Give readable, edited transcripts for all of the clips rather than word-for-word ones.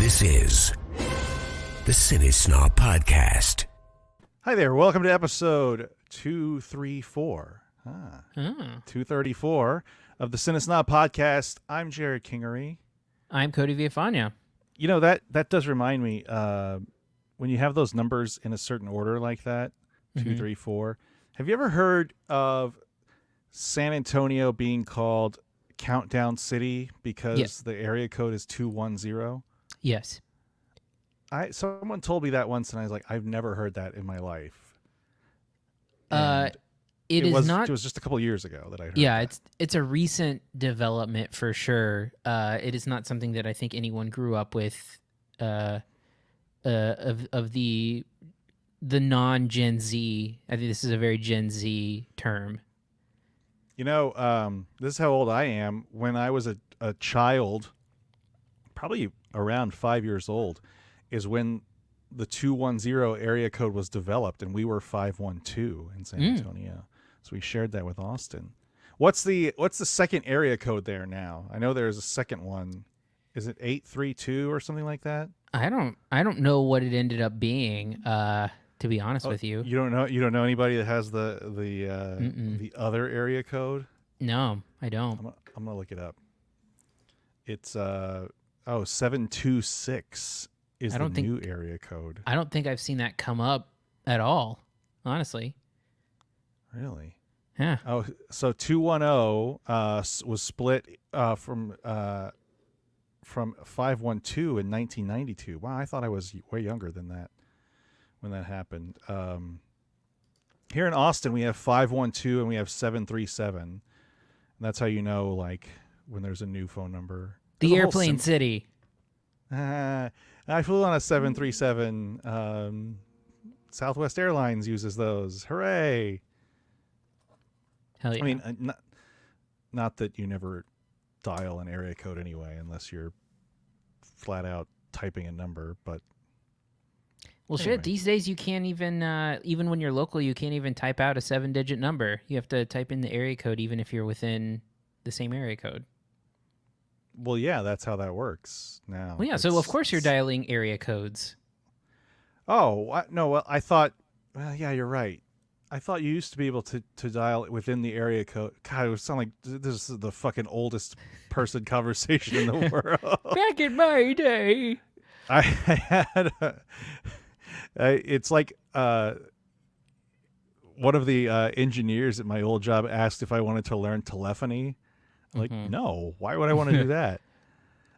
This is the CineSnob Podcast. Hi there. Welcome to episode 234. 234 of the CineSnob Podcast. I'm Jerrod Kingery. I'm Cody Villafana. You know, that does remind me, when you have those numbers in a certain order like that, 2, 3, 4, have you ever heard of San Antonio being called Countdown City because the area code is 210? Yes. Someone told me that once, and I was like, I've never heard that in my life. It was just a couple of years ago that I heard. Yeah, that. it's a recent development for sure. It is not something that I think anyone grew up with. Of the non-Gen Z. I think this is a very Gen Z term. You know, this is how old I am. When I was a child, probably around 5 years old, is when the 210 area code was developed, and we were 512 in San Antonio. So we shared that with Austin. What's the second area code there now? I know there's a second one. Is it 832 or something like that? I don't know what it ended up being. To be honest with you, You don't know anybody that has the other area code? no, I don't. I'm gonna look it up. It's 726 is the new area code. I don't think I've seen that come up at all. Honestly. Really? Yeah. Oh, so 210 was split from 512 in 1992. Wow, I thought I was way younger than that when that happened. Here in Austin, we have 512 and we have 737. And that's how you know, like, when there's a new phone number. The airplane city. I flew on a 737. Southwest Airlines uses those. Hooray! Hell yeah. I mean, not that you never dial an area code anyway, unless you're flat out typing a number. But shit, these days you can't even when you're local, you can't even type out a 7-digit number. You have to type in the area code even if you're within the same area code. Well, yeah, that's how that works now. Well, yeah, so of course you're dialing area codes. Oh, no, well, I thought, well, yeah, you're right. I thought you used to be able to dial it within the area code. God, it would sound like this is the fucking oldest person conversation in the world. Back in my day. I had it's like one of the engineers at my old job asked if I wanted to learn telephony. I'm like, no, why would I want to do that?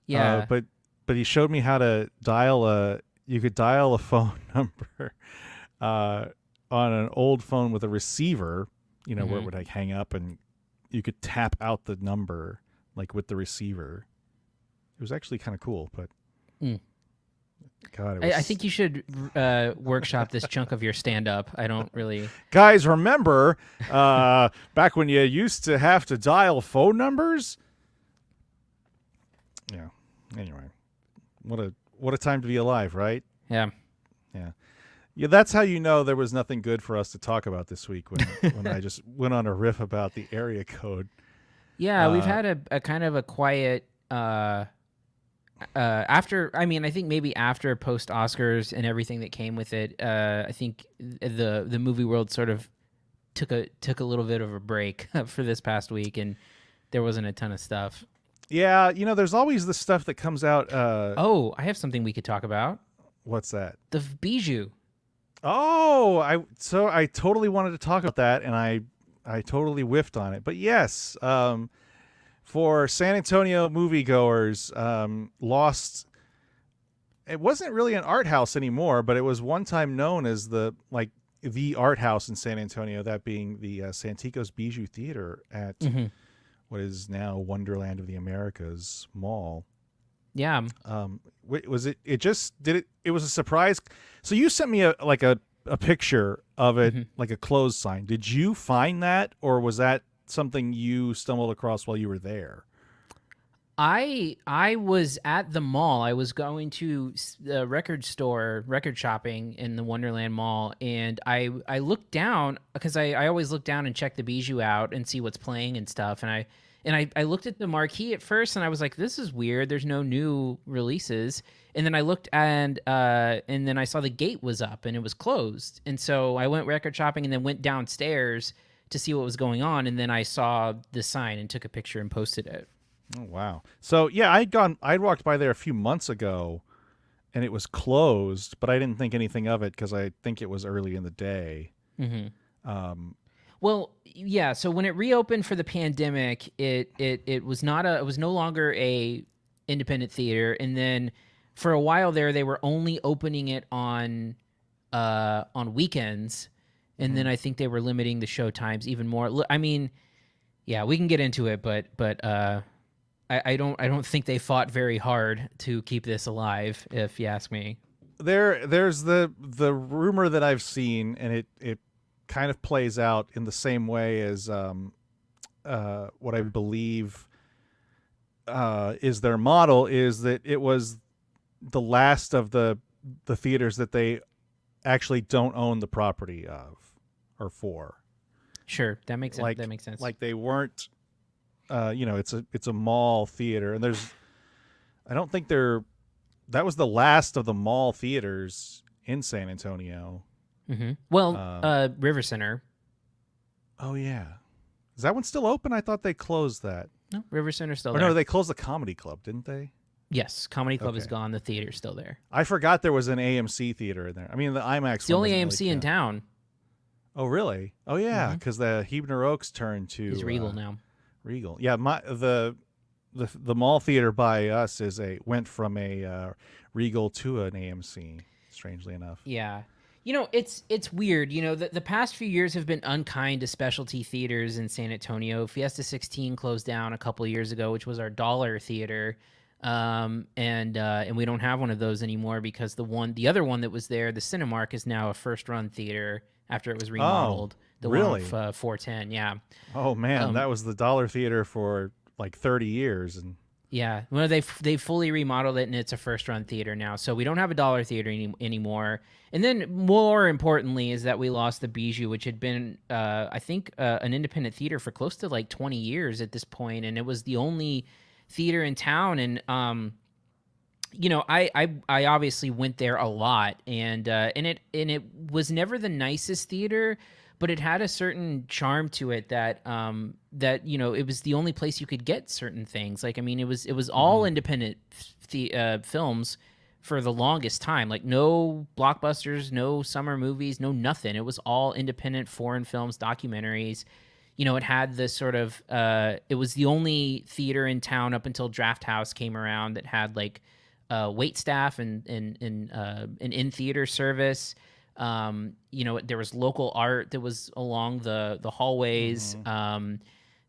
Yeah. But he showed me how to dial you could dial a phone number on an old phone with a receiver, where it would like hang up and you could tap out the number like with the receiver. It was actually kind of cool, but God, I think you should workshop this chunk of your stand-up. I don't really... Guys, remember back when you used to have to dial phone numbers? Yeah. Anyway, what a time to be alive, right? Yeah. Yeah. Yeah, that's how you know there was nothing good for us to talk about this week when I just went on a riff about the area code. Yeah, we've had a kind of a quiet... after, I think maybe after post Oscars and everything that came with it, I think the movie world sort of took a little bit of a break for this past week, and there wasn't a ton of stuff. Yeah, there's always the stuff that comes out. I have something we could talk about. What's that? The Bijou. Oh, I totally wanted to talk about that, and I totally whiffed on it. But yes, for San Antonio moviegoers, Lost. It wasn't really an art house anymore, but it was one time known as the art house in San Antonio. That being the Santikos Bijou Theater at what is now Wonderland of the Americas Mall. Yeah. Was it? It just did it. It was a surprise. So you sent me a picture of it, like a closed sign. Did you find that, or was that something you stumbled across while you were there? I was at the mall. I was going to the record store, record shopping in the Wonderland Mall, and I looked down because I always look down and check the Bijou out and see what's playing and stuff. And And I looked at the marquee at first, and I was like, "This is weird. There's no new releases." And then I looked, and then I saw the gate was up and it was closed. And so I went record shopping, and then went downstairs to see what was going on. And then I saw the sign and took a picture and posted it. Oh wow! So yeah, I'd walked by there a few months ago, and it was closed, but I didn't think anything of it because I think it was early in the day. Mm-hmm. Well, yeah. So when it reopened for the pandemic, it was no longer a independent theater, and then for a while there, they were only opening it on weekends, and then I think they were limiting the show times even more. I mean, yeah, we can get into it, but I don't think they fought very hard to keep this alive, if you ask me. There's the rumor that I've seen, and it kind of plays out in the same way as what I believe is their model, is that it was the last of the theaters that they actually don't own the property of or for. Sure, that makes sense. That makes sense. Like they weren't, it's a mall theater, and I don't think that was the last of the mall theaters in San Antonio. Mm-hmm. Well, River Center. Oh yeah, is that one still open? I thought they closed that. No, River Center's still or there. No, they closed the Comedy Club, didn't they? Yes, Comedy Club is gone. The theater's still there. I forgot there was an AMC theater in there. I mean, the IMAX. It's the only AMC in town. Oh really? Oh yeah, because the Huebner Oaks turned to It's Regal now. Regal, yeah. The mall theater by us went from a Regal to an AMC. Strangely enough. Yeah. You know, it's weird. You know, the past few years have been unkind to specialty theaters in San Antonio. Fiesta 16 closed down a couple of years ago, which was our dollar theater, and we don't have one of those anymore because the other one that was there, the Cinemark, is now a first-run theater after it was remodeled. The really? One off 410, yeah. Oh man, that was the dollar theater for like 30 years, and yeah, well, they fully remodeled it, and it's a first-run theater now. So we don't have a dollar theater anymore. And then, more importantly, is that we lost the Bijou, which had been, I think, an independent theater for close to like 20 years at this point, and it was the only theater in town. And I obviously went there a lot, and it was never the nicest theater, but it had a certain charm to it that it was the only place you could get certain things. Like, I mean, it was all independent films for the longest time. Like, no blockbusters, no summer movies, no nothing. It was all independent foreign films, documentaries. You know, it had this sort of it was the only theater in town up until Draft House came around that had like wait staff and an in-theater service. There was local art that was along the hallways. There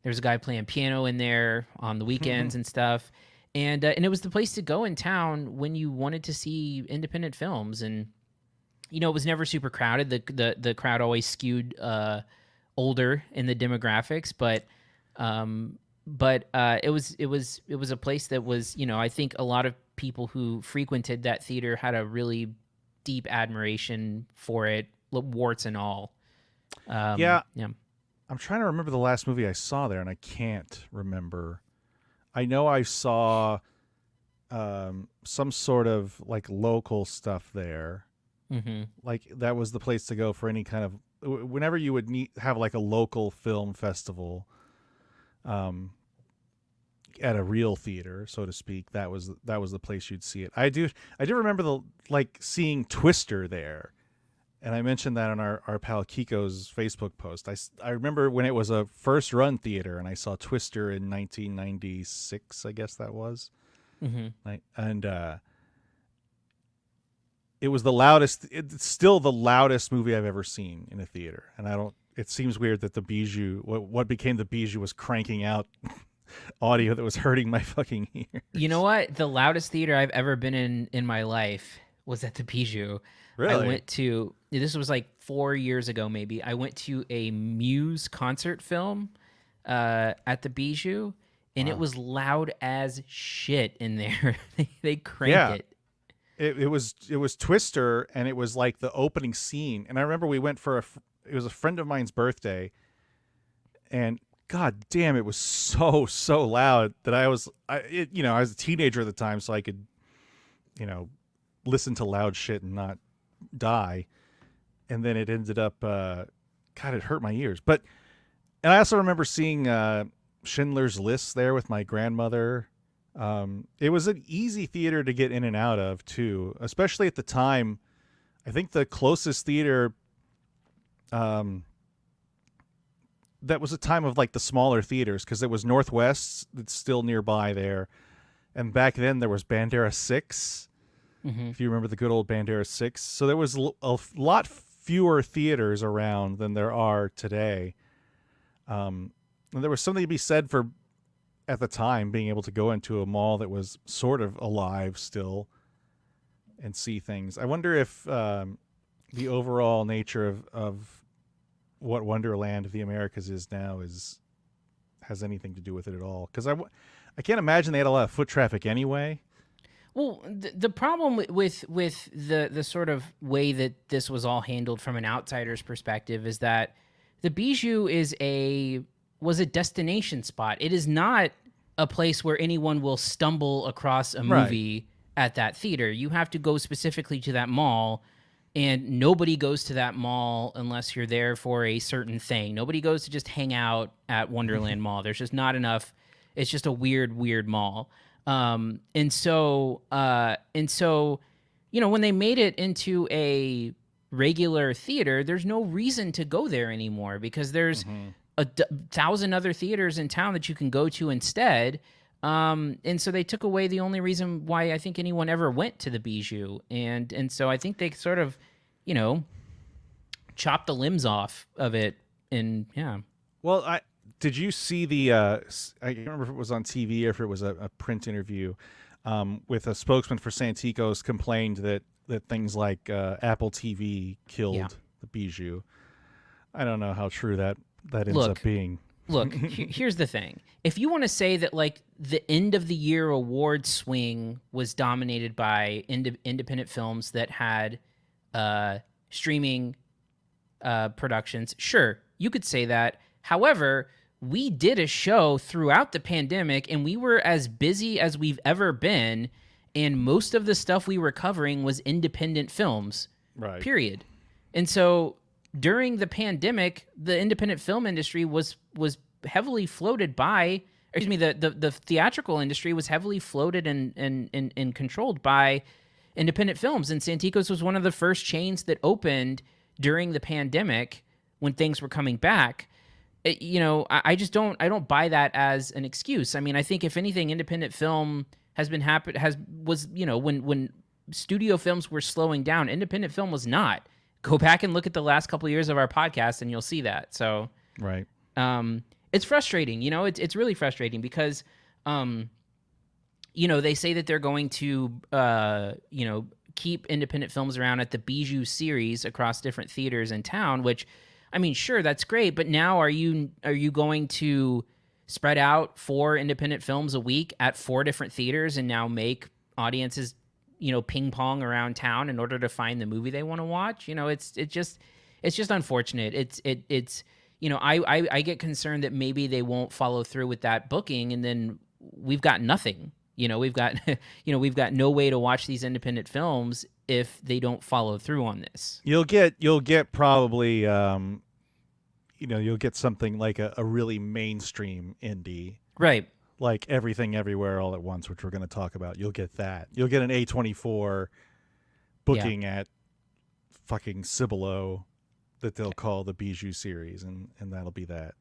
was a guy playing piano in there on the weekends and stuff. And it was the place to go in town when you wanted to see independent films. And, it was never super crowded. The crowd always skewed older in the demographics, but it was a place that was, I think a lot of people who frequented that theater had a really deep admiration for it, warts and all. Yeah. I'm trying to remember the last movie I saw there, and I can't remember. I know I saw some sort of like local stuff there. Mm-hmm. Like that was the place to go for any kind of whenever you would have like a local film festival. At a real theater, so to speak, that was the place you'd see it. I do remember seeing Twister there, and I mentioned that on our pal Kiko's Facebook post. I remember when it was a first run theater, and I saw Twister in 1996, I guess that was, and it was the loudest. It's still the loudest movie I've ever seen in a theater, and it seems weird that the Bijou, what became the Bijou, was cranking out audio that was hurting my fucking ears. You know what? The loudest theater I've ever been in my life was at the Bijou. Really? I went to, this was like 4 years ago maybe, I went to a Muse concert film at the Bijou, and It was loud as shit in there. They cranked it. It was Twister, and it was like the opening scene. And I remember we went it was a friend of mine's birthday, and god damn, it was so loud that I was I was a teenager at the time, so I could, listen to loud shit and not die. And then it ended up, God, it hurt my ears. And I also remember seeing Schindler's List there with my grandmother. It was an easy theater to get in and out of too, especially at the time. I think the closest theater, that was a time of like the smaller theaters, because there was Northwest that's still nearby there, and back then there was Bandera 6. If you remember the good old Bandera 6. So there was a lot fewer theaters around than there are today. And there was something to be said for, at the time, being able to go into a mall that was sort of alive still and see things. I wonder if the overall nature of what Wonderland of the Americas is now has anything to do with it at all. Because I can't imagine they had a lot of foot traffic anyway. Well, the problem with the sort of way that this was all handled from an outsider's perspective is that the Bijou was a destination spot. It is not a place where anyone will stumble across a movie at that theater. You have to go specifically to that mall, and nobody goes to that mall unless you're there for a certain thing. Nobody goes to just hang out at Wonderland Mall. There's just not enough. It's just a weird mall. And so, when they made it into a regular theater, there's no reason to go there anymore, because there's 1,000 other theaters in town that you can go to instead. And so they took away the only reason why I think anyone ever went to the Bijou. And so I think they sort of, chopped the limbs off of it. And yeah. Well, did you see the, I can't remember if it was on TV or if it was a print interview, with a spokesman for Santikos complained that things like Apple TV killed the Bijou. I don't know how true that ends up being. Look, here's the thing. If you want to say that like the end of the year award swing was dominated by independent films that had streaming productions, sure, you could say that. However, we did a show throughout the pandemic, and we were as busy as we've ever been, and most of the stuff we were covering was independent films, period. And so during the pandemic, the independent film industry was heavily floated by, the theatrical industry was heavily floated and controlled by independent films. And Santikos was one of the first chains that opened during the pandemic when things were coming back. I just don't buy that as an excuse. I mean, I think if anything, independent film when studio films were slowing down, independent film was not. Go back and look at the last couple of years of our podcast, and you'll see that. So, right. It's frustrating. It's really frustrating because, they say that they're going to, keep independent films around at the Bijou series across different theaters in town, which, I mean, sure, that's great, but now are you going to spread out 4 independent films a week at 4 different theaters and now make audiences, ping pong around town in order to find the movie they want to watch? It's just unfortunate. It's I get concerned that maybe they won't follow through with that booking, and then we've got nothing. We've got we've got no way to watch these independent films if they don't follow through on this. You'll get probably you'll get something like a really mainstream indie, right? Like Everything Everywhere All at Once, which we're going to talk about. You'll get that. You'll get an A24 booking at fucking Cibolo that they'll call the Bijou series, and that'll be that.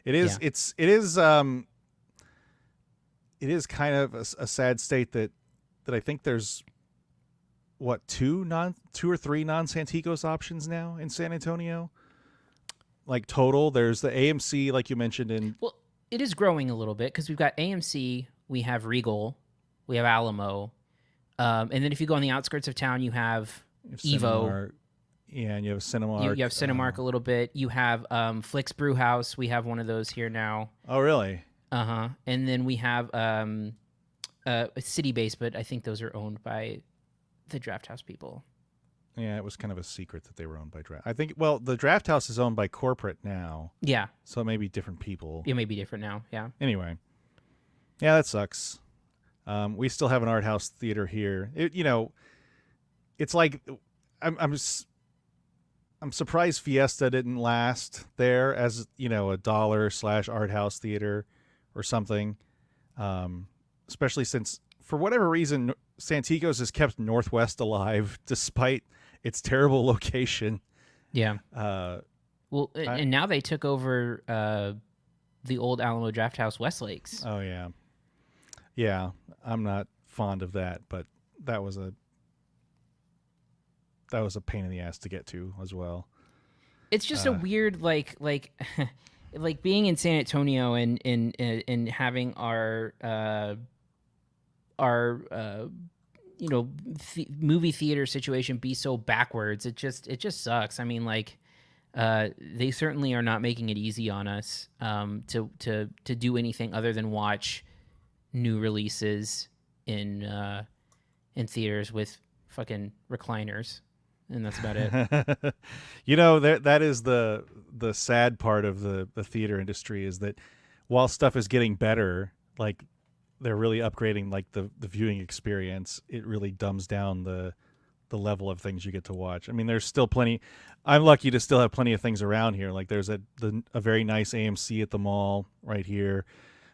It is it is kind of a sad state that I think there's what, 2 or 3 non-Santikos options now in San Antonio. Like total, there's the AMC, like you mentioned in. Well, it is growing a little bit because we've got AMC, we have Regal, we have Alamo, and then if you go on the outskirts of town, you have Evo. Cinemark. Yeah, and you have Cinemark. You have Cinemark a little bit. You have Flicks Brew House. We have one of those here now. Oh, really? Uh-huh. And then we have City Base, but I think those are owned by the Draft House people. Yeah, it was kind of a secret that they were owned by Draft. I think, well, the Draft House is owned by corporate now. Yeah. So it may be different people. It may be different now, yeah. Anyway. Yeah, that sucks. We still have an art house theater here. It's like I'm surprised Fiesta didn't last there as, a $/ art house theater or something. Especially since, for whatever reason, Santikos has kept Northwest alive despite its terrible location. Yeah. And now they took over the old Alamo Draft House West Lakes. Oh, yeah. Yeah, I'm not fond of that, but that was a pain in the ass to get to as well. It's just a weird like being in San Antonio and having our movie theater situation be so backwards. It just sucks. I mean, they certainly are not making it easy on us to do anything other than watch new releases in theaters with fucking recliners, and that's about it. That is the sad part of the theater industry, is that while stuff is getting better, like they're really upgrading like the viewing experience, it really dumbs down the level of things you get to watch. I mean, there's still plenty. I'm lucky to still have plenty of things around here. Like there's a very nice AMC at the mall right here,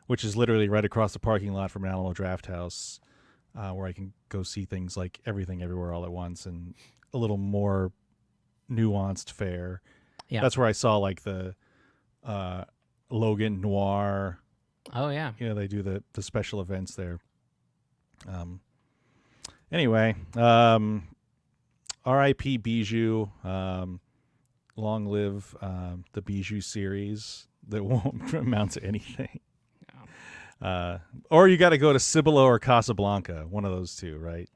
which is literally right across the parking lot from an Alamo Draft House, where I can go see things like Everything Everywhere All at Once and a little more nuanced fare. Yeah. That's where I saw like the Logan Noir. Oh, yeah. They do the special events there. Anyway, R.I.P. Bijou. Long live the Bijou series that won't amount to anything. Or you got to go to Cibolo or Casablanca, one of those two, right?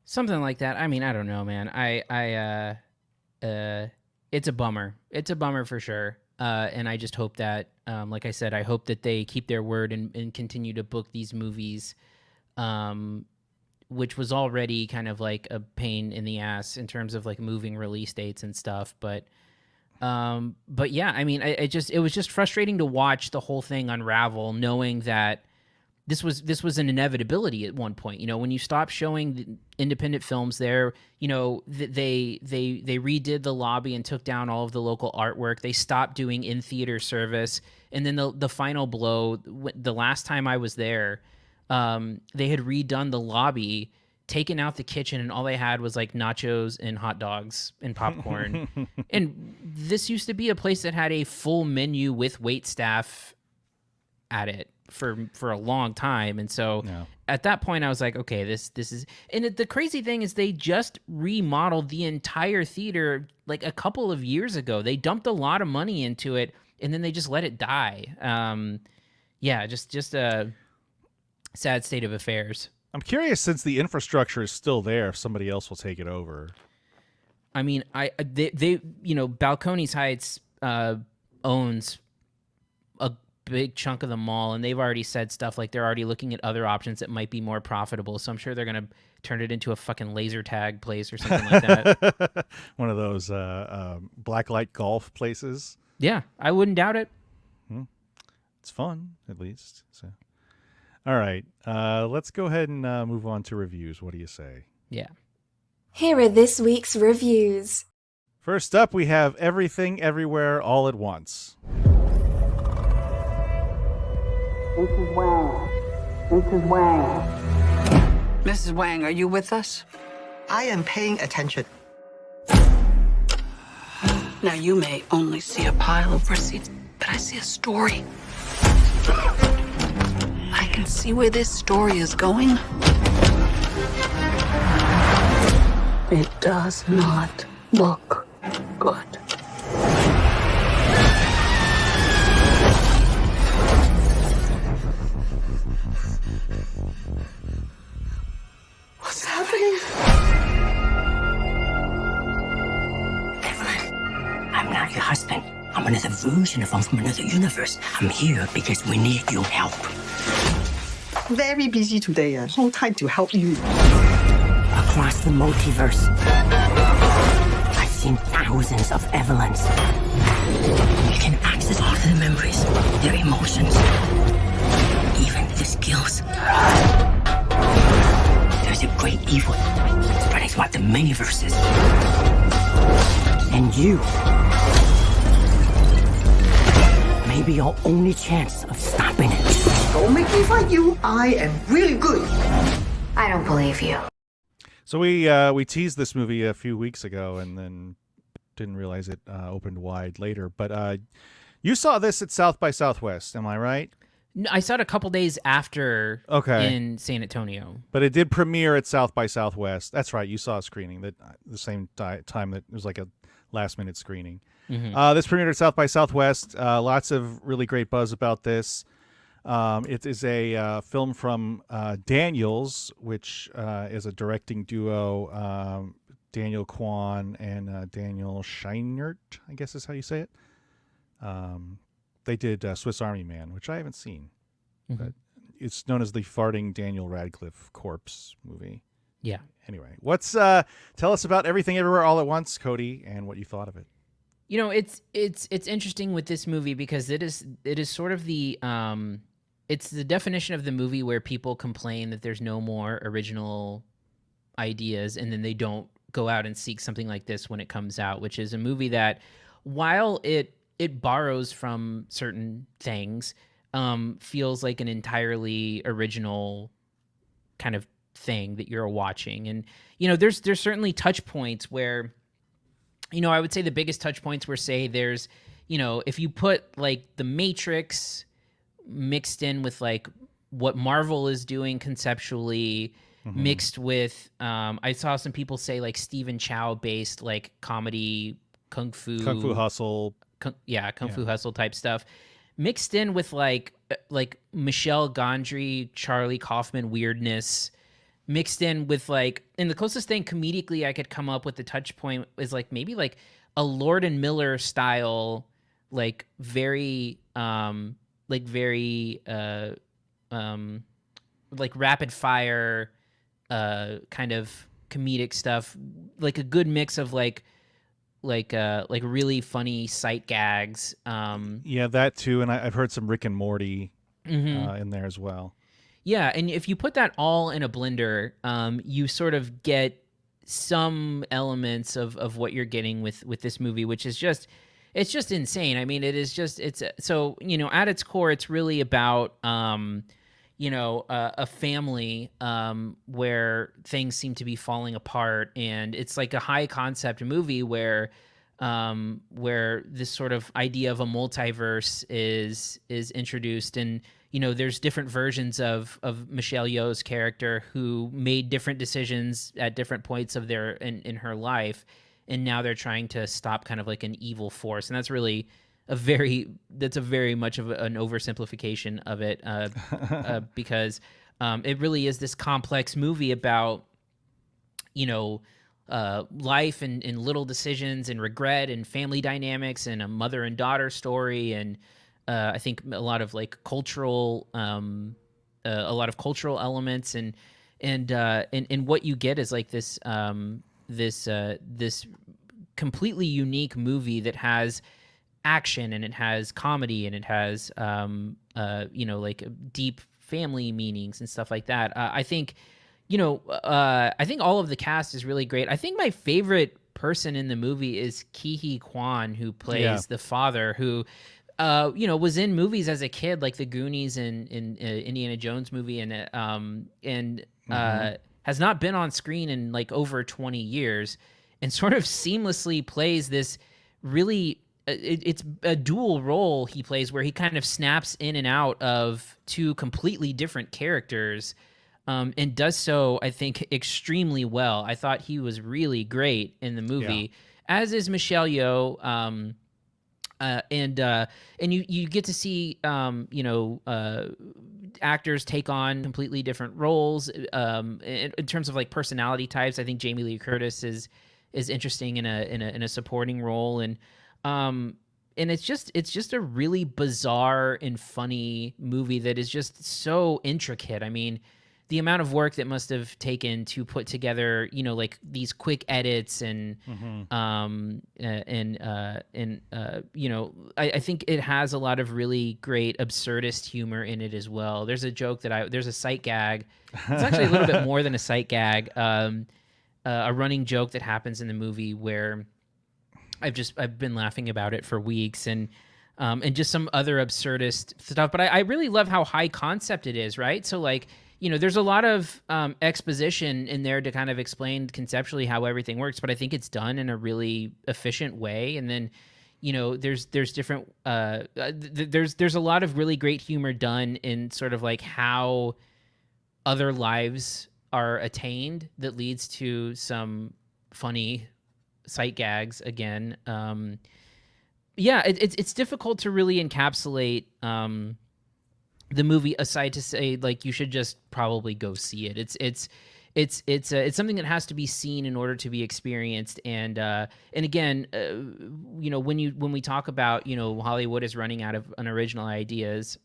Something like that. I mean, I don't know, man. It's a bummer. It's a bummer for sure. And I just hope that, like I said, I hope that they keep their word and continue to book these movies, which was already kind of like a pain in the ass in terms of like moving release dates and stuff. But yeah, I mean, it was just frustrating to watch the whole thing unravel, knowing that this was an inevitability at one point. When you stop showing the independent films there, they redid the lobby and took down all of the local artwork. They stopped doing in-theater service. And then the final blow, the last time I was there, they had redone the lobby, taken out the kitchen, and all they had was like nachos and hot dogs and popcorn. And this used to be a place that had a full menu with wait staff at it for a long time. And so at that point I was like, okay, this is, and the crazy thing is they just remodeled the entire theater like a couple of years ago. They dumped a lot of money into it and then they just let it die. Just a sad state of affairs. I'm curious, since the infrastructure is still there, if somebody else will take it over. I mean, they Balcones Heights owns a big chunk of the mall, and they've already said stuff like they're already looking at other options that might be more profitable. So I'm sure they're going to turn it into a fucking laser tag place or something like that. One of those blacklight golf places. Yeah, I wouldn't doubt it. It's fun, at least. So. All right, let's go ahead and move on to reviews. What do you say? Yeah. Here are this week's reviews. First up, we have Everything Everywhere All at Once. Mrs. Wang. Mrs. Wang. Mrs. Wang, are you with us? I am paying attention. Now, you may only see a pile of receipts, but I see a story. I can see where this story is going. It does not look good. What's happening? Evelyn, I'm not your husband. I'm another version of him from another universe. I'm here because we need your help. Very busy today. No time to help you. Across the multiverse. seen thousands of Evelyns. You can access all of their memories, their emotions, even their skills. There's a great evil spreading throughout the many verses. And you may be your only chance of stopping it. Don't make me fight you. I am really good. I don't believe you. So we teased this movie a few weeks ago and then didn't realize it opened wide later. But you saw this at South by Southwest, am I right? No, I saw it a couple days after in San Antonio. But it did premiere at South by Southwest. That's right. You saw a screening that the same time that it was like a last-minute screening. Mm-hmm. This premiered at South by Southwest. Lots of really great buzz about this. It is a film from Daniels, which is a directing duo, Daniel Kwan and Daniel Scheinert, I guess is how you say it. They did Swiss Army Man, which I haven't seen. Mm-hmm. But it's known as the farting Daniel Radcliffe corpse movie. Yeah. Anyway, tell us about Everything Everywhere All at Once, Cody, and what you thought of it. You know, it's interesting with this movie because it is sort of the it's the definition of the movie where people complain that there's no more original ideas, and then they don't go out and seek something like this when it comes out, which is a movie that, while it borrows from certain things, feels like an entirely original kind of thing that you're watching. And you know, there's certainly touch points where, you know, I would say the biggest touch points were, say, there's, you know, if you put like The Matrix mixed in with like what Marvel is doing conceptually, mixed with I saw some people say like Stephen Chow based like comedy kung fu hustle, kung fu hustle type stuff, mixed in with like Michelle Gondry, Charlie Kaufman weirdness, mixed in with like, and the closest thing comedically I could come up with the touch point is like maybe like a Lord and Miller style, like very like rapid fire kind of comedic stuff, like a good mix of like really funny sight gags. Yeah, that too, and I've heard some Rick and Morty in there as well. Yeah, and if you put that all in a blender, you sort of get some elements of what you're getting with this movie, which is just, it's just insane. I mean, so, you know, at its core, it's really about, you know, a family where things seem to be falling apart, and it's like a high concept movie where this sort of idea of a multiverse is introduced, and you know, there's different versions of Michelle Yeoh's character who made different decisions at different points of in her life, and now they're trying to stop kind of like an evil force, and that's really a very much of an oversimplification of it, because it really is this complex movie about, you know, life and little decisions and regret and family dynamics and a mother and daughter story, and I think a lot of like cultural elements, and what you get is like this this completely unique movie that has action, and it has comedy, and it has you know, like deep family meanings and stuff like that. I think, you know, I think all of the cast is really great. I think my favorite person in the movie is Ke-Huy Quan, who plays the father, who you know, was in movies as a kid, like the Goonies and Indiana Jones movie, and has not been on screen in like over 20 years, and sort of seamlessly plays this really, it's a dual role he plays where he kind of snaps in and out of two completely different characters, and does so, I think, extremely well. I thought he was really great in the movie, as is Michelle Yeoh. And you get to see you know, actors take on completely different roles in terms of like personality types. I think Jamie Lee Curtis is interesting in a supporting role, and it's just a really bizarre and funny movie that is just so intricate. I mean, the amount of work that must have taken to put together, you know, like these quick edits and, you know, I think it has a lot of really great absurdist humor in it as well. There's a joke there's a sight gag. It's actually a little bit more than a sight gag. A running joke that happens in the movie where I've been laughing about it for weeks, and just some other absurdist stuff. But I really love how high concept it is, right? So like, you know, there's a lot of exposition in there to kind of explain conceptually how everything works, but I think it's done in a really efficient way. And then, you know, there's different there's a lot of really great humor done in sort of like how other lives are attained that leads to some funny sight gags again. Yeah, it's difficult to really encapsulate the movie, aside to say like you should just probably go see it. It's something that has to be seen in order to be experienced. And again, you know, when we talk about, you know, Hollywood is running out of original ideas,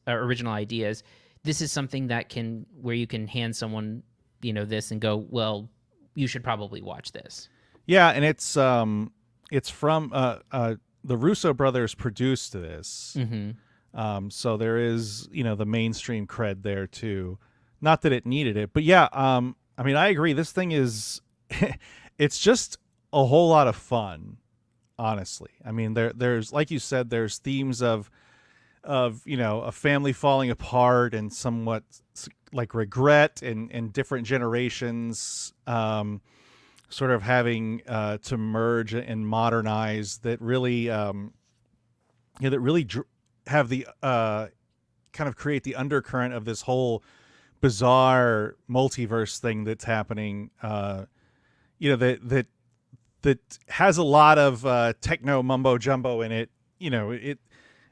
this is something that where you can hand someone, you know, this and go, well, you should probably watch this. Yeah, and it's from the Russo brothers produced this. So there is, you know, the mainstream cred there too. Not that it needed it, but yeah, I mean, I agree. This thing is, it's just a whole lot of fun, honestly. I mean, there's, like you said, there's themes of, you know, a family falling apart and somewhat like regret and different generations, sort of having to merge and modernize that really, have the kind of create the undercurrent of this whole bizarre multiverse thing that's happening. You know, that has a lot of techno mumbo jumbo in it. You know,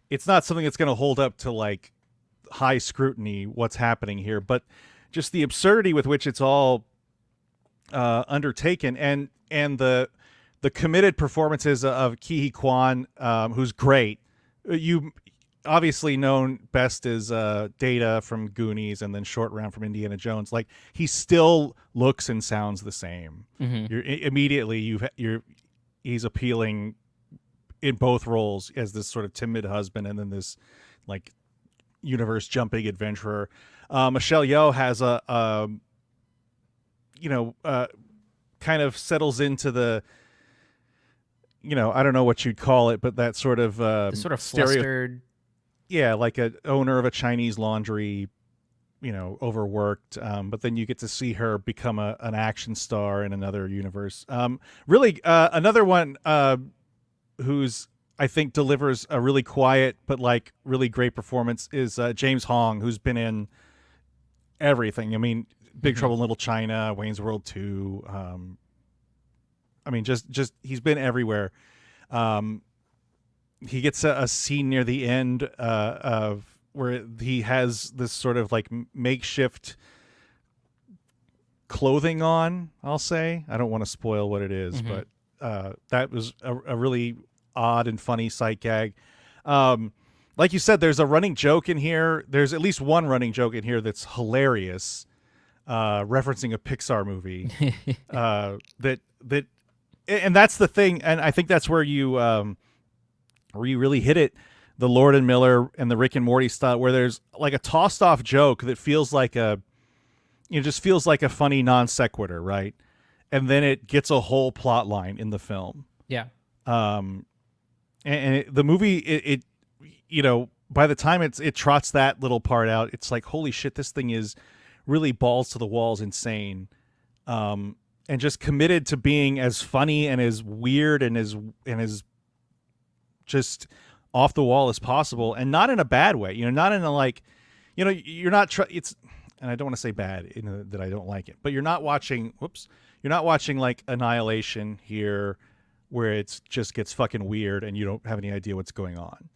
it's not something that's going to hold up to like high scrutiny what's happening here, but just the absurdity with which it's all undertaken, and the committed performances of Ke Kwan, who's great. You obviously known best as Data from Goonies and then Short Round from Indiana Jones. Like, he still looks and sounds the same. You're immediately he's appealing in both roles as this sort of timid husband and then this like universe jumping adventurer. Michelle Yeoh has kind of settles into the, you know, I don't know what you'd call it, but that sort of flustered. Yeah, like a owner of a Chinese laundry, you know, overworked. But then you get to see her become an action star in another universe. Really, another one who's, I think, delivers a really quiet but like really great performance is James Hong, who's been in everything. I mean, Big Trouble in Little China, Wayne's World 2. I mean, just he's been everywhere. He gets a scene near the end of where he has this sort of like makeshift clothing on, I'll say. I don't want to spoil what it is, but that was a really odd and funny sight gag. Like you said, there's a running joke in here. There's at least one running joke in here that's hilarious, referencing a Pixar movie. And that's the thing, and I think that's where you really hit it, the Lord and Miller and the Rick and Morty style, where there's like a tossed off joke that feels like just feels like a funny non sequitur, right? And then it gets a whole plot line in the film. Yeah. The movie, it you know, by the time it trots that little part out, it's like, holy shit, this thing is really balls to the walls insane. And just committed to being as funny and as weird and as just off the wall as possible, and not in a bad way. You know, not in a like, you know, you're not it's, and I don't want to say bad that I don't like it, but you're not watching. You're not watching like Annihilation here, where it's just gets fucking weird and you don't have any idea what's going on.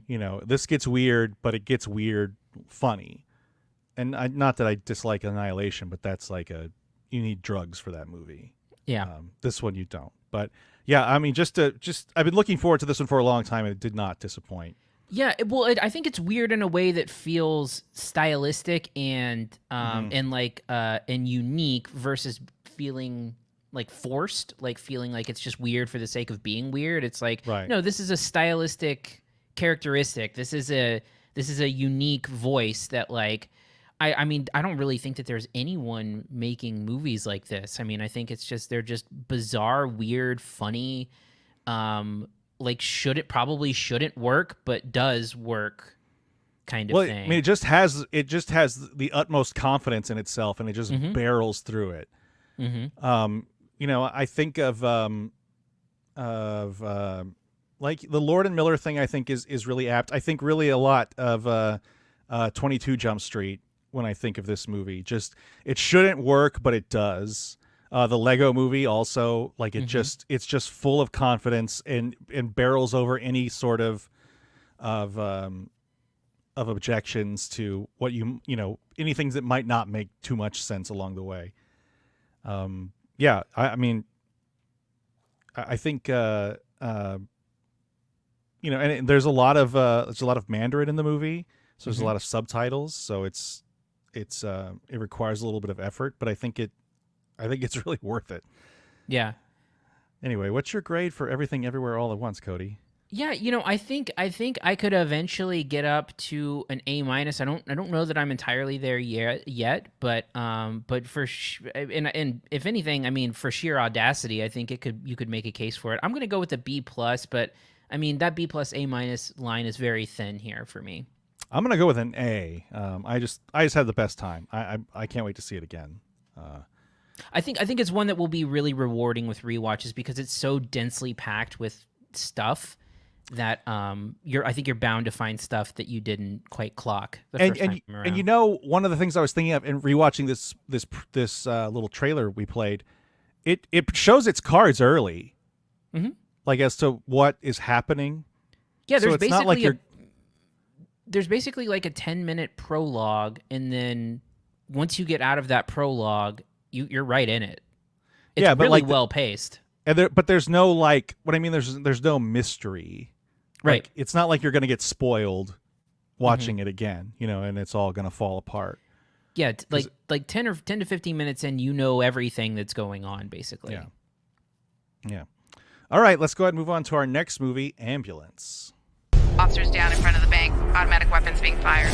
You know, this gets weird, but it gets weird funny. And not that I dislike Annihilation, but that's like you need drugs for that movie. Yeah. This one you don't. But yeah, I mean, I've been looking forward to this one for a long time, and it did not disappoint. Yeah, I think it's weird in a way that feels stylistic and and unique versus feeling like forced, like feeling like it's just weird for the sake of being weird. It's like, no, this is a stylistic characteristic. This is a unique voice that like I mean, I don't really think that there's anyone making movies like this. I mean, I think it's just they're just bizarre, weird, funny, like probably shouldn't work, but does work kind of thing. I mean, it just has the utmost confidence in itself, and it just barrels through it. You know, I think of like the Lord and Miller thing. I think is really apt. I think really a lot of 22 Jump Street when I think of this movie. Just it shouldn't work, but it does. The Lego Movie also, like it's just full of confidence and barrels over any sort of objections to what you know, anything that might not make too much sense along the way. I mean, I think you know, and there's a lot of Mandarin in the movie, so there's a lot of subtitles, so it requires a little bit of effort, but I think it's really worth it. Yeah. Anyway, what's your grade for Everything Everywhere All at Once, Cody? Yeah, you know, I think I could eventually get up to an A-. I don't know that I'm entirely there yet, but and if anything, I mean, for sheer audacity, I think you could make a case for it. I'm going to go with a B+, but I mean, that B+ A- line is very thin here for me. I'm going to go with an A. I just had the best time. I can't wait to see it again. I think it's one that will be really rewarding with rewatches because it's so densely packed with stuff that I think you're bound to find stuff that you didn't quite clock the first time around. And you know, one of the things I was thinking of in rewatching this little trailer we played, it shows its cards early, like as to what is happening. Yeah, there's so it's not like there's basically like a 10-minute prologue, and then once you get out of that prologue, you're right in it. It's but really like well paced. But there's no like what I mean. There's no mystery, right? Like, it's not like you're going to get spoiled watching it again, you know, and it's all going to fall apart. Yeah, like 10 to 15 minutes in, you know everything that's going on, basically. Yeah. All right, let's go ahead and move on to our next movie, Ambulance. Officers down in front of the bank. Automatic weapons being fired.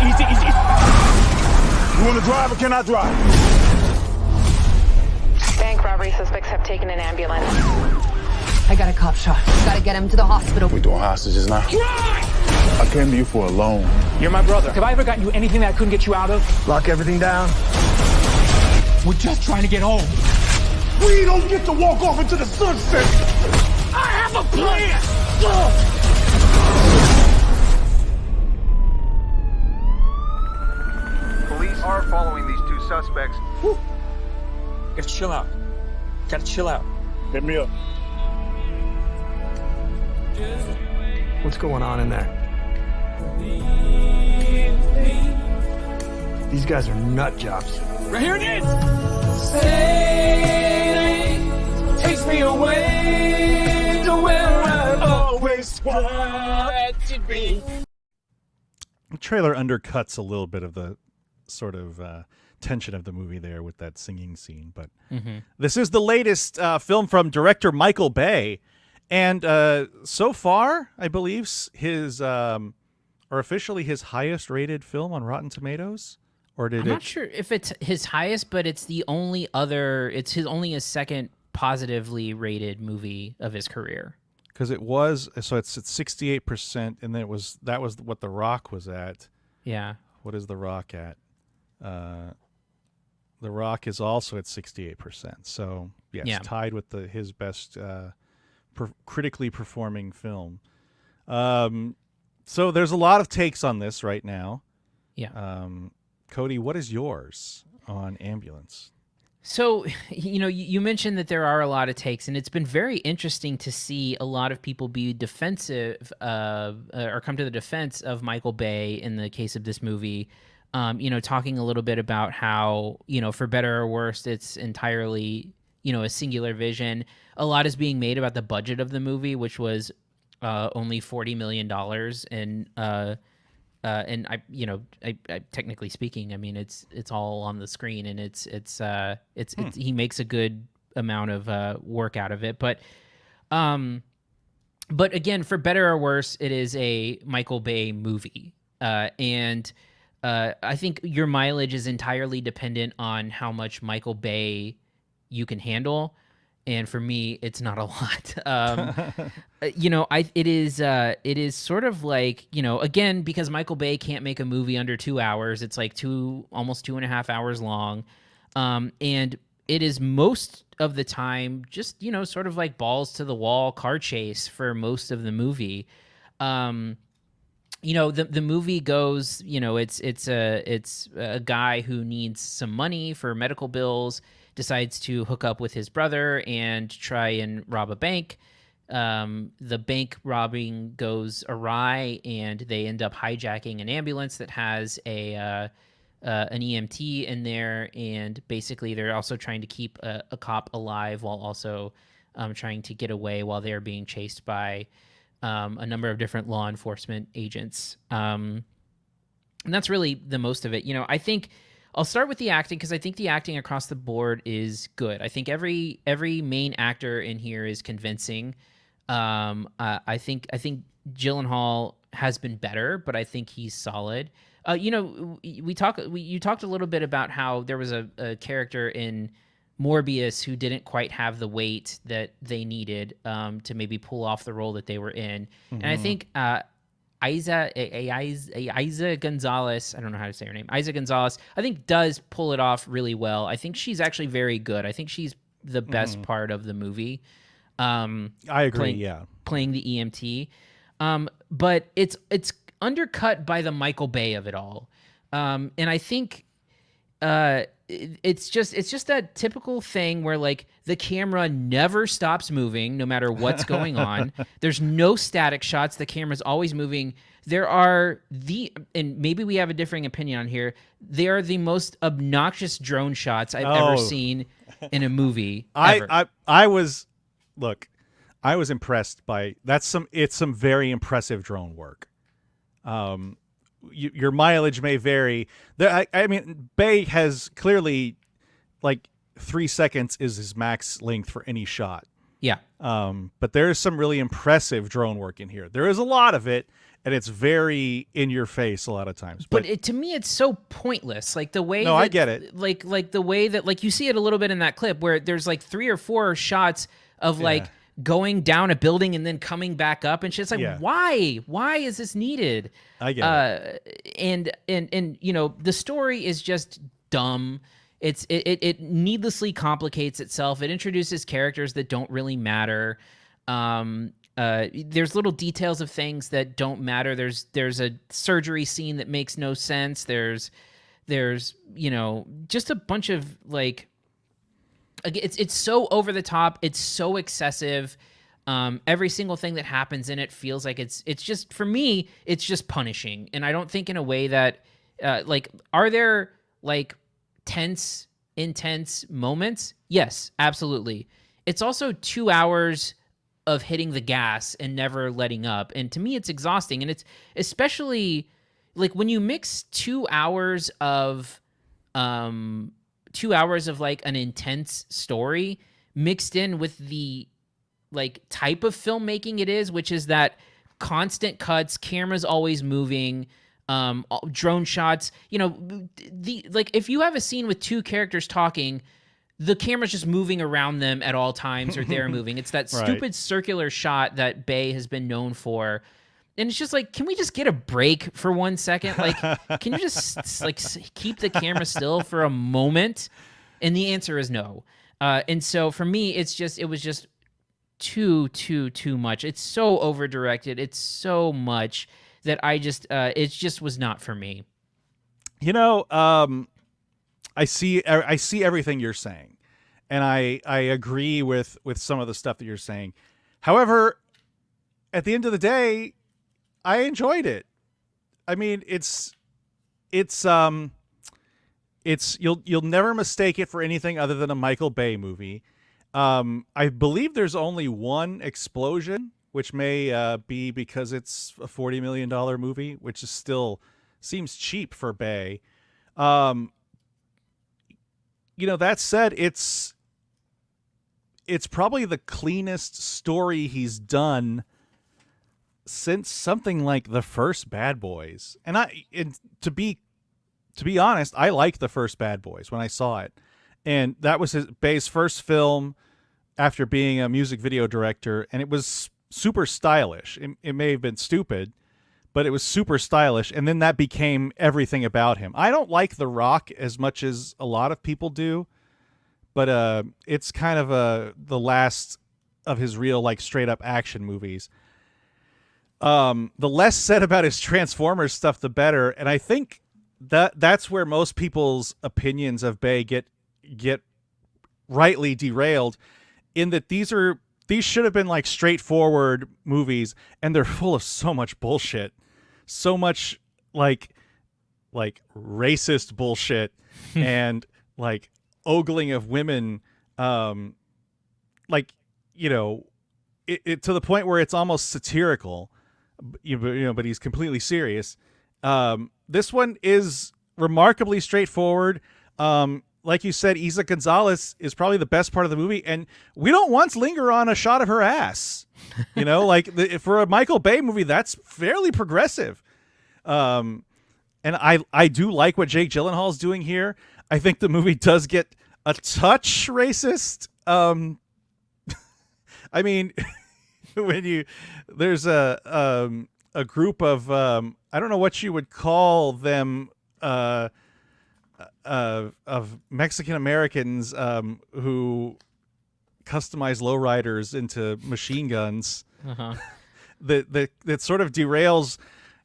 Easy. You want to drive or can I drive? Bank robbery suspects have taken an ambulance. I got a cop shot. Gotta get him to the hospital. We doing hostages now? I came to you for a loan. You're my brother. Have I ever gotten you anything that I couldn't get you out of? Lock everything down. We're just trying to get home. We don't get to walk off into the sunset. I have a plan. Police are following these two suspects. Whew. Gotta chill out. Hit me up. What's going on in there? These guys are nut jobs. Right here it is! Sailing takes me away to where I always wanted to be. The trailer undercuts a little bit of the sort of tension of the movie there with that singing scene, but this is the latest film from director Michael Bay, and so far, I believe his or officially his highest rated film on Rotten Tomatoes. Or did I'm not sure if it's his highest, but it's the only other. It's his second positively rated movie of his career. Because it was it's at 68%, and then that was what The Rock was at. Yeah. What is The Rock at? The Rock is also at 68%. So yes, tied with his best critically performing film. So there's a lot of takes on this right now. Yeah. Cody, what is yours on Ambulance? So, you know, you mentioned that there are a lot of takes, and it's been very interesting to see a lot of people be defensive or come to the defense of Michael Bay in the case of this movie, you know, talking a little bit about how, you know, for better or worse, it's entirely, you know, a singular vision. A lot is being made about the budget of the movie, which was only $40 million, and I technically speaking, I mean, it's all on the screen, and it's he makes a good amount of work out of it, but again, for better or worse, it is a Michael Bay movie, and I think your mileage is entirely dependent on how much Michael Bay you can handle. And for me, it's not a lot. It is sort of like, again, because Michael Bay can't make a movie under 2 hours. It's like almost 2.5 hours long. And it is most of the time just, sort of like balls to the wall car chase for most of the movie. The movie goes, it's a guy who needs some money for medical bills, decides to hook up with his brother and try and rob a bank. The bank robbing goes awry, and they end up hijacking an ambulance that has an EMT in there, and basically they're also trying to keep a cop alive while also trying to get away while they're being chased by a number of different law enforcement agents. And that's really the most of it. I think I'll start with the acting, because I think the acting across the board is good. I think every main actor in here is convincing. I think Gyllenhaal has been better, but I think he's solid. You talked a little bit about how there was a character in Morbius who didn't quite have the weight that they needed to maybe pull off the role that they were in. Mm-hmm. And I think Eiza Gonzalez, I don't know how to say her name, Eiza Gonzalez, I think does pull it off really well. I think she's actually very good. I think she's the best part of the movie. I agree, playing the EMT. But it's undercut by the Michael Bay of it all. And I think it's just that typical thing where like the camera never stops moving no matter what's going on. There's no static shots. The camera's always moving. There are and maybe we have a differing opinion on here, they are the most obnoxious drone shots I've ever seen in a movie. I was impressed by it's some very impressive drone work. Your mileage may vary. I mean, Bay has clearly, like, 3 seconds is his max length for any shot. Yeah. But there is some really impressive drone work in here. There is a lot of it, and it's very in your face a lot of times. But to me, it's so pointless. Like the way. No, I get it. Like the way that, like, you see it a little bit in that clip where there's like 3 or 4 shots of like going down a building and then coming back up and shit. It's like, why is this needed? I get it. And the story is just dumb. It needlessly complicates itself. It introduces characters that don't really matter. There's little details of things that don't matter. There's a surgery scene that makes no sense. There's just a bunch of like, it's so over the top. It's so excessive. Every single thing that happens in it feels like it's just, for me, it's just punishing. And I don't think in a way that, are there like tense, intense moments? Yes, absolutely. It's also 2 hours of hitting the gas and never letting up. And to me, it's exhausting. And it's especially like when you mix 2 hours of, 2 hours of like an intense story mixed in with the like type of filmmaking it is, which is that constant cuts, cameras always moving, drone shots, if you have a scene with 2 characters talking, the camera's just moving around them at all times, or they're moving. It's that stupid circular shot that Bay has been known for. And it's just like, can we just get a break for 1 second? Like, can you just like keep the camera still for a moment? And the answer is no. And so for me, it was just too much. It's so over directed. It's so much that it just was not for me. I see everything you're saying, and I agree with some of the stuff that you're saying. However, at the end of the day, I enjoyed it. I mean, it's you'll never mistake it for anything other than a Michael Bay movie. I believe there's only one explosion, which may be because it's a $40 million movie, which is still seems cheap for Bay. That said, it's probably the cleanest story he's done since something like the first Bad Boys. And to be honest, I liked the first Bad Boys when I saw it. And that was Bay's first film after being a music video director, and it was super stylish. It may have been stupid, but it was super stylish, and then that became everything about him. I don't like The Rock as much as a lot of people do, but it's kind of the last of his real, like, straight-up action movies. The less said about his Transformers stuff, the better, and I think that's where most people's opinions of Bay get rightly derailed, in that these should have been like straightforward movies, and they're full of so much bullshit, so much like racist bullshit and like ogling of women, to the point where it's almost satirical, but he's completely serious. This one is remarkably straightforward. Like you said, Isa Gonzalez is probably the best part of the movie, and we don't once linger on a shot of her ass. For a Michael Bay movie, that's fairly progressive. And I do like what Jake Gyllenhaal's doing here. I think the movie does get a touch racist. I mean, there's a group of I don't know what you would call them. Of Mexican Americans who customize lowriders into machine guns. That sort of derails.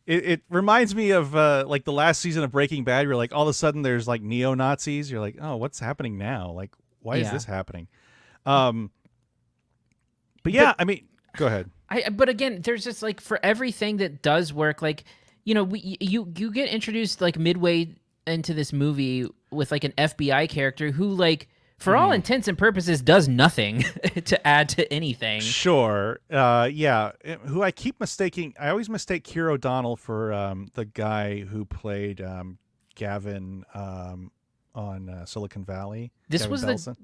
It reminds me of like the last season of Breaking Bad. You're like, all of a sudden there's like neo-Nazis. You're like, oh, what's happening now? Like, why is this happening? But I mean, go ahead. But again, there's just like, for everything that does work, like, you get introduced like midway into this movie with like an FBI character who, like, for all intents and purposes, does nothing to add to anything. Sure. Who I keep mistaking. I always mistake Keir O'Donnell for the guy who played Gavin on Silicon Valley. This Gavin was Belson.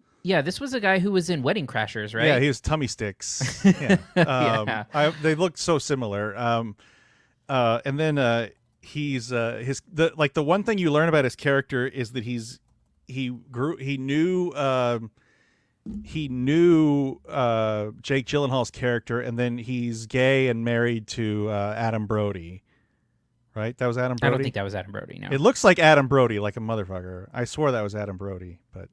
This was a guy who was in Wedding Crashers, right? Yeah, he was Tummy Sticks. Yeah. They looked so similar. And then he's the one thing you learn about his character is that he knew Jake Gyllenhaal's character, and then he's gay and married to Adam Brody. Right? That was Adam Brody? I don't think that was Adam Brody, no. It looks like Adam Brody, like a motherfucker. I swore that was Adam Brody, but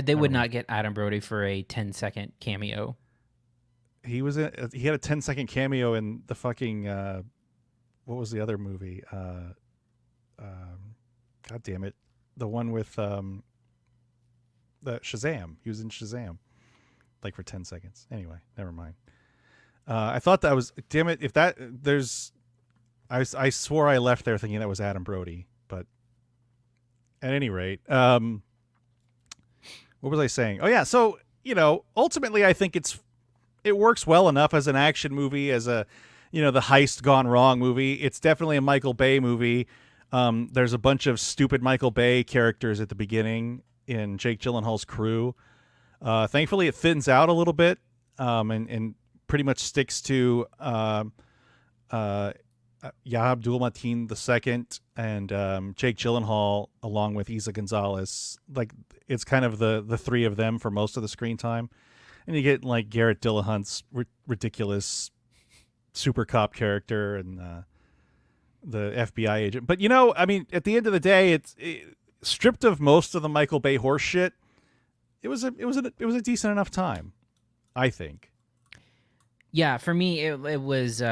they would not get Adam Brody for a 10-second cameo. He had a 10-second cameo in the fucking what was the other movie? God damn it. The one with the Shazam. He was in Shazam. Like for 10 seconds. Anyway, never mind. I thought that was, damn it, if that, there's, I swore I left there thinking that was Adam Brody, but at any rate, what was I saying? Oh yeah, so, ultimately I think it works well enough as an action movie, as a, the heist gone wrong movie. It's definitely a Michael Bay movie. There's a bunch of stupid Michael Bay characters at the beginning in Jake Gyllenhaal's crew. Thankfully, it thins out a little bit and pretty much sticks to Yahya Abdul-Mateen II and Jake Gyllenhaal along with Isa Gonzalez. Like, it's kind of the three of them for most of the screen time. And you get like Garrett Dillahunt's ridiculous super cop character and the FBI agent. But I mean, at the end of the day, it's stripped of most of the Michael Bay horse shit. It was a decent enough time, I think. Yeah, for me, it was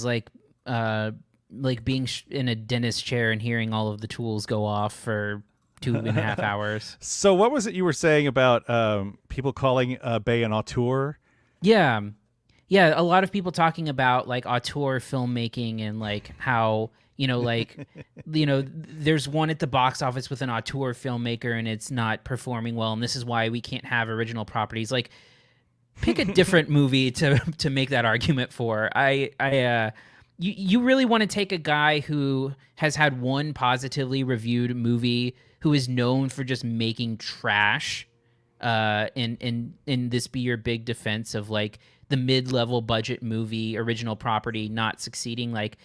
like being in a dentist chair and hearing all of the tools go off for 2.5 hours. So what was it you were saying about people calling Bay an auteur? Yeah. Yeah, a lot of people talking about like auteur filmmaking and like how, there's one at the box office with an auteur filmmaker and it's not performing well, and this is why we can't have original properties. Like, Pick a different movie to make that argument for. You really want to take a guy who has had one positively reviewed movie, who is known for just making trash, and this be your big defense of like the mid-level budget movie original property not succeeding. Like,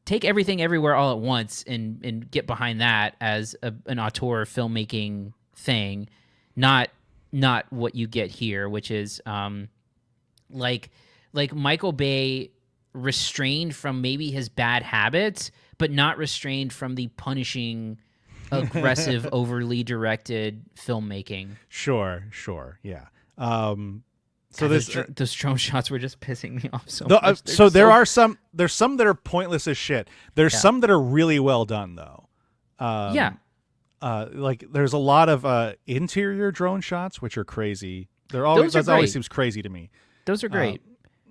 take Everything Everywhere All at Once and get behind that as an auteur filmmaking thing, not what you get here, which is like Michael Bay restrained from maybe his bad habits, but not restrained from the punishing, aggressive, overly directed filmmaking. Sure, yeah. So those drone shots were just pissing me off so much. There's some that are pointless as shit. There's some that are really well done though. Like there's a lot of interior drone shots which are crazy. That always seems crazy to me. Those are great.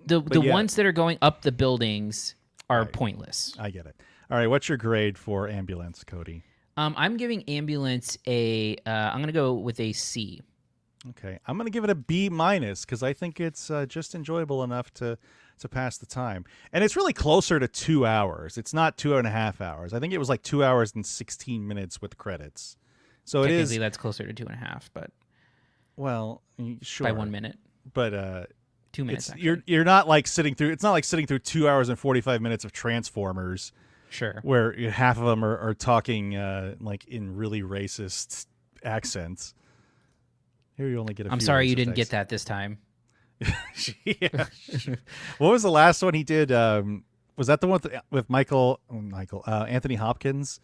The ones that are going up the buildings are pointless. I get it. All right, what's your grade for Ambulance, Cody? I'm giving Ambulance I'm going to go with a C. Okay, I'm going to give it a B- because I think it's just enjoyable enough to pass the time. And it's really closer to 2 hours. It's not 2.5 hours. I think it was like 2 hours and 16 minutes with credits. So it is. That's closer to 2.5, but. Well, sure. By 1 minute. But 2 minutes. You're not like sitting through. It's not like sitting through 2 hours and 45 minutes of Transformers. Sure. Where half of them are talking like in really racist accents. Here you only get a. I'm sorry you didn't get that this time. Yeah. What was the last one he did? Was that the one with Anthony Hopkins,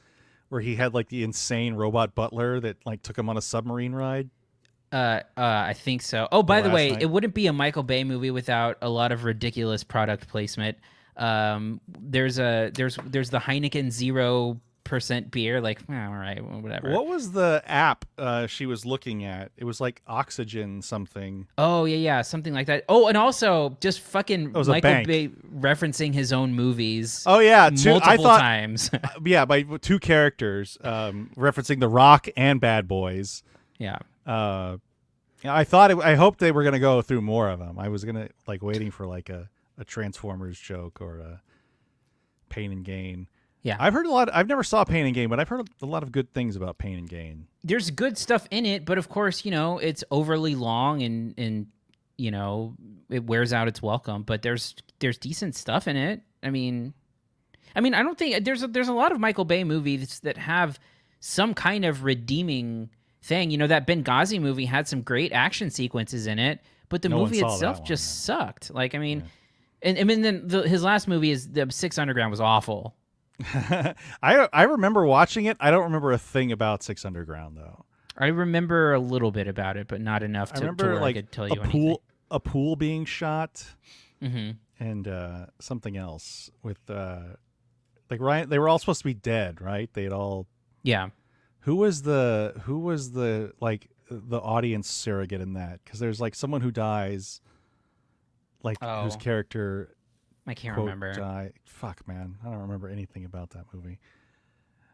where he had like the insane robot butler that like took him on a submarine ride? I think so. Oh, by the way, night? It wouldn't be a Michael Bay movie without a lot of ridiculous product placement. There's the Heineken 0% beer. Like, all right, whatever. What was the app she was looking at? It was like Oxygen something. Oh yeah, something like that. Oh, and also just fucking Michael Bay referencing his own movies. Oh yeah, multiple times. Yeah, by two characters, referencing The Rock and Bad Boys. Yeah. I hoped they were gonna go through more of them. I was gonna like waiting for like a Transformers joke or a Pain and Gain. Yeah, I've heard a lot. I've never saw Pain and Gain, but I've heard a lot of good things about Pain and Gain. There's good stuff in it, but of course, it's overly long and it wears out its welcome. But there's decent stuff in it. I mean, I don't think there's a lot of Michael Bay movies that have some kind of redeeming thing. That Benghazi movie had some great action sequences in it, but the movie itself just sucked. Like, I mean, and then his last movie is the Six Underground was awful. I remember watching it. I don't remember a thing about Six Underground though. I remember a little bit about it, but not enough to where I could tell you anything. A pool being shot, and something else with like Ryan. They were all supposed to be dead, right? They had all. Yeah. Who was the like the audience surrogate in that? Because there's like someone who dies, like whose character. I can't quote, remember. Die. Fuck, man. I don't remember anything about that movie.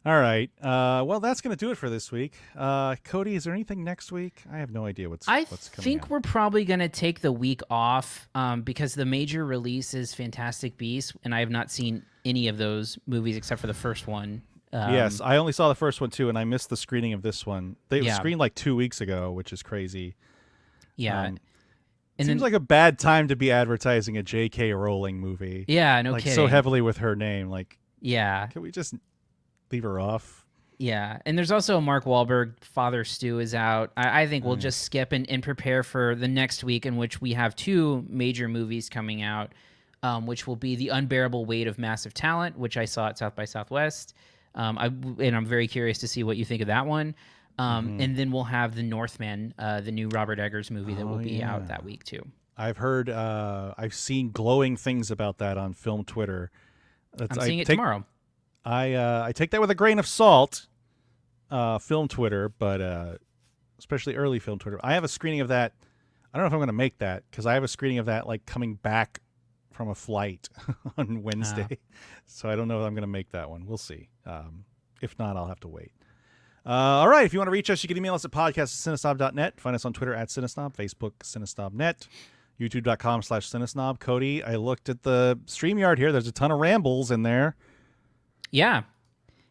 All right. Well, that's going to do it for this week. Cody, is there anything next week? I have no idea what's coming out. I think we're probably going to take the week off because the major release is Fantastic Beasts, and I have not seen any of those movies except for the first one. Yes, I only saw the first one, too, and I missed the screening of this one. They screened like 2 weeks ago, which is crazy. Yeah. It seems like a bad time to be advertising a J.K. Rowling movie. Yeah, no like, kidding. So heavily with her name. Like, yeah. Can we just leave her off? Yeah, and there's also Mark Wahlberg, Father Stu is out. I think we'll just skip and prepare for the next week in which we have two major movies coming out, which will be The Unbearable Weight of Massive Talent, which I saw at South by Southwest. I'm very curious to see what you think of that one. And then we'll have The Northman, the new Robert Eggers movie that will be out that week too. I've heard, I've seen glowing things about that on film Twitter. I'm seeing it tomorrow. I take that with a grain of salt, film Twitter, but especially early film Twitter. I have a screening of that. I don't know if I'm going to make that because I have a screening of that like coming back from a flight on Wednesday. So I don't know if I'm going to make that one. We'll see. If not, I'll have to wait. All right. If you want to reach us, you can email us at podcast@cinesnob.net. Find us on Twitter at CineSnob, Facebook, CineSnobNet. youtube.com/CineSnob. Cody, I looked at the StreamYard here. There's a ton of rambles in there. Yeah.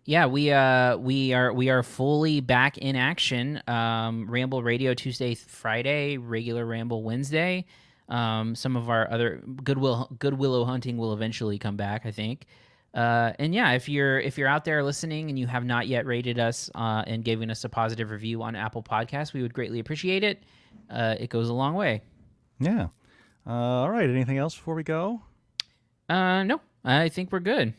Yeah, we are fully back in action. Ramble Radio Tuesday, Friday, regular Ramble Wednesday. Some of our other Good Willow Hunting will eventually come back, I think. And yeah, if you're out there listening and you have not yet rated us and given us a positive review on Apple Podcasts, we would greatly appreciate it. It goes a long way. Yeah. All right. Anything else before we go? No, I think we're good.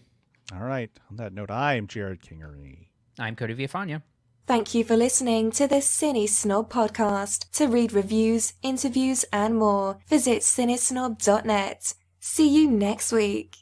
All right. On that note, I am Jerrod Kingery. I'm Cody Villafana. Thank you for listening to the CineSnob Podcast. To read reviews, interviews, and more, visit cinesnob.net. See you next week.